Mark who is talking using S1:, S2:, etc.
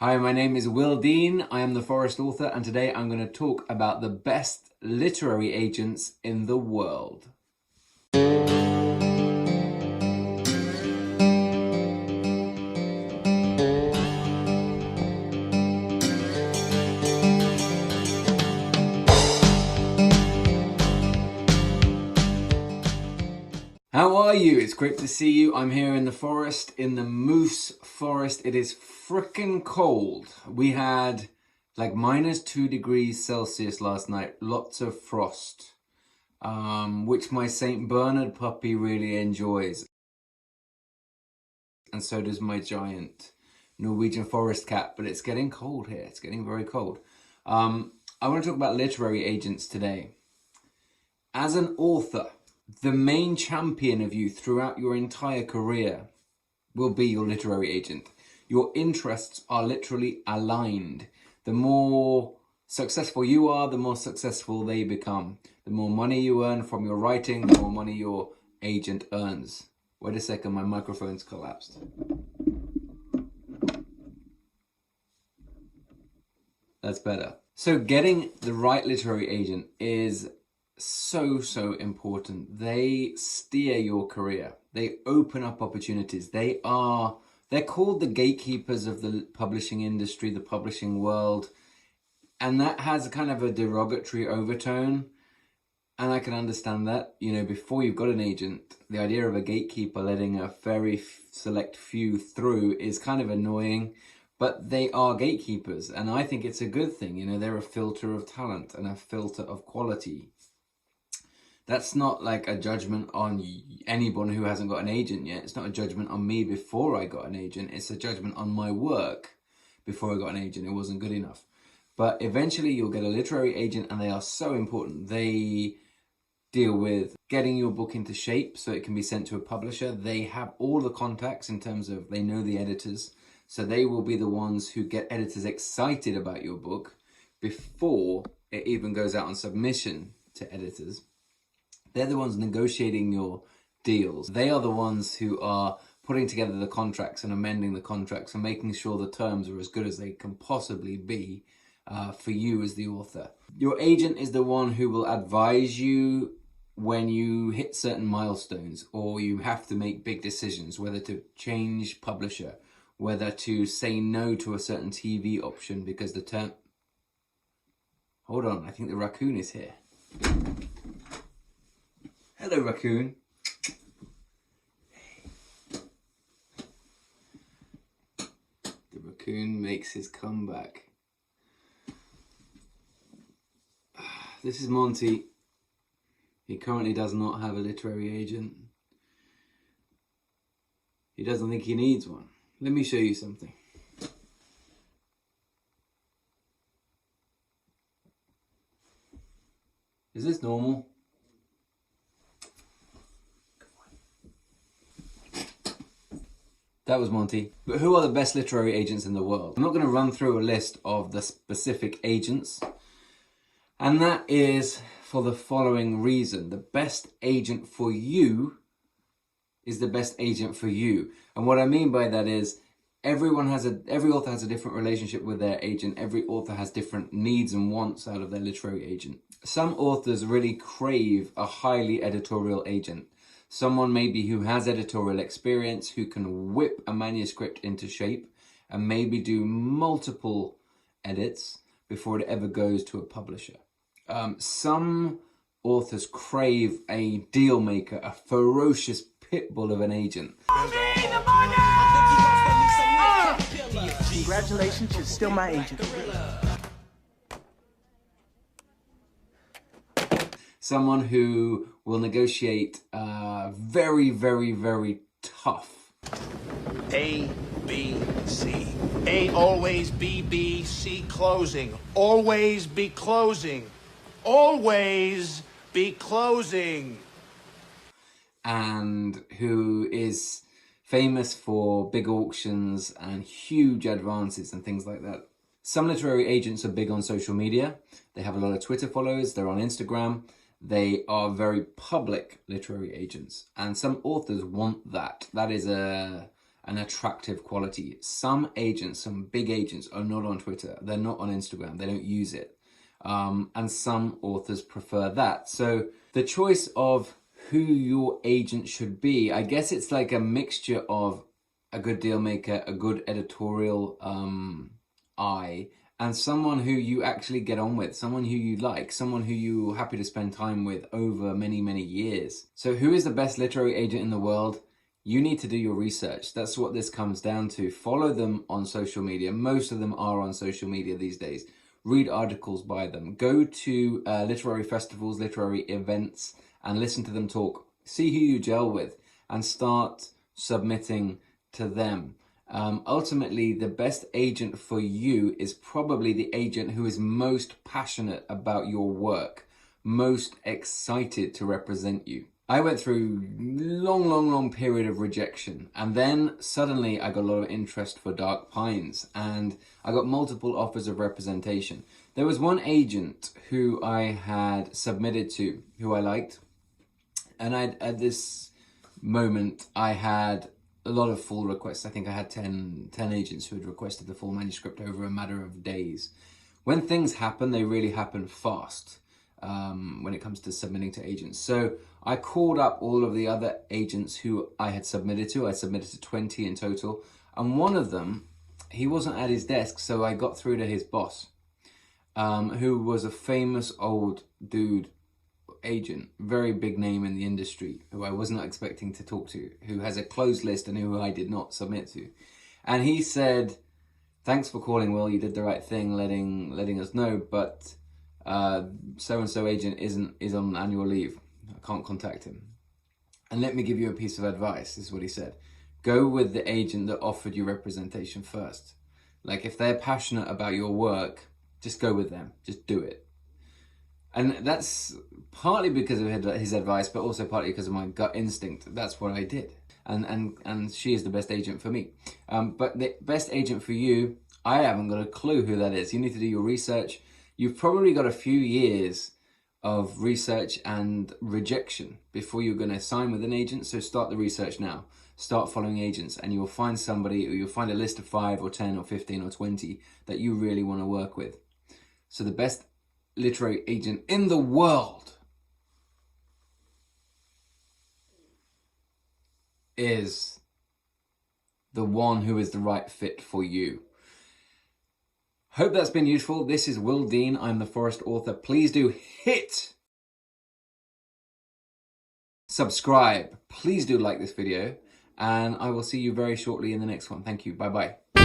S1: Hi, my name is Will Dean. I am the Forest author, and today I'm going to talk about the best literary agents in the world. How are you? It's great to see you. I'm here in the forest, in the Moose Forest. It is frickin' cold. We had like -2 degrees Celsius last night, lots of frost, which my St. Bernard puppy really enjoys. And so does my giant Norwegian forest cat, but it's getting cold here. It's getting very cold. I want to talk about literary agents today. As an author, the main champion of you throughout your entire career will be your literary agent. Your interests are literally aligned. The more successful you are, the more successful they become. The more money you earn from your writing, the more money your agent earns. Wait a second, my microphone's collapsed. That's better. So getting the right literary agent is so important. They steer your career. They open up opportunities. They're called the gatekeepers of the publishing industry, the publishing world. And that has kind of a derogatory overtone. And I can understand that. You know, before you've got an agent, the idea of a gatekeeper letting a very select few through is kind of annoying. But they are gatekeepers, and I think it's a good thing. You know, they're a filter of talent and a filter of quality. That's not like a judgment on anyone who hasn't got an agent yet. It's not a judgment on me before I got an agent. It's a judgment on my work before I got an agent. It wasn't good enough. But eventually you'll get a literary agent, and they are so important. They deal with getting your book into shape so it can be sent to a publisher. They have all the contacts in terms of they know the editors. So they will be the ones who get editors excited about your book before it even goes out on submission to editors. They're the ones negotiating your deals. They are the ones who are putting together the contracts and amending the contracts and making sure the terms are as good as they can possibly be for you as the author. Your agent is the one who will advise you when you hit certain milestones or you have to make big decisions, whether to change publisher, whether to say no to a certain TV option because the term... Hold on, I think the raccoon is here. Hello, raccoon. The raccoon makes his comeback. This is Monty. He currently does not have a literary agent. He doesn't think he needs one. Let me show you something. Is this normal? That was Monty. But who are the best literary agents in the world? I'm not going to run through a list of the specific agents. And that is for the following reason. The best agent for you is the best agent for you. And what I mean by that is every author has a different relationship with their agent. Every author has different needs and wants out of their literary agent. Some authors really crave a highly editorial agent. Someone maybe who has editorial experience, who can whip a manuscript into shape and maybe do multiple edits before it ever goes to a publisher. Some authors crave a deal maker, a ferocious pit bull of an agent.
S2: Congratulations, you're still my agent.
S1: Someone who will negotiate very tough.
S3: A, B, C. A always B, B, C closing. Always be closing. Always be closing.
S1: And who is famous for big auctions and huge advances and things like that. Some literary agents are big on social media. They have a lot of Twitter followers. They're on Instagram. They are very public literary agents. And some authors want that. That is a an attractive quality. Some agents, some big agents, are not on Twitter. They're not on Instagram. They don't use it. And some authors prefer that. So the choice of who your agent should be, I guess it's like a mixture of a good deal maker, a good editorial eye, and someone who you actually get on with, someone who you like, someone who you're happy to spend time with over many, many years. So who is the best literary agent in the world? You need to do your research. That's what this comes down to. Follow them on social media. Most of them are on social media these days. Read articles by them. Go to literary festivals, literary events, and listen to them talk. See who you gel with and start submitting to them. Ultimately, the best agent for you is probably the agent who is most passionate about your work, most excited to represent you. I went through long period of rejection, and then suddenly I got a lot of interest for Dark Pines, and I got multiple offers of representation. There was one agent who I had submitted to, who I liked, and at this moment I had a lot of full requests. I think I had 10 agents who had requested the full manuscript over a matter of days. When things happen, they really happen fast when it comes to submitting to agents. So I called up all of the other agents who I had submitted to. I submitted to 20 in total. And one of them, he wasn't at his desk, so I got through to his boss, who was a famous old dude, agent, very big name in the industry, who I was not expecting to talk to, who has a closed list and who I did not submit to. And he said, "Thanks for calling, Will. You did the right thing letting us know, but so-and-so agent is on annual leave. I can't contact him. And let me give you a piece of advice." This is what he said. "Go with the agent that offered you representation first. Like, if they're passionate about your work, just go with them. Just do it." And that's partly because of his advice, but also partly because of my gut instinct. That's what I did. And she is the best agent for me. But the best agent for you, I haven't got a clue who that is. You need to do your research. You've probably got a few years of research and rejection before you're going to sign with an agent. So start the research now. Start following agents, and you'll find somebody, or you'll find a list of 5 or 10 or 15 or 20 that you really want to work with. So the best literary agent in the world is the one who is the right fit for you. Hope that's been useful. This is Will Dean. I'm the Forest Author. Please do hit subscribe. Please do like this video, and I will see you very shortly in the next one. Thank you. Bye-bye.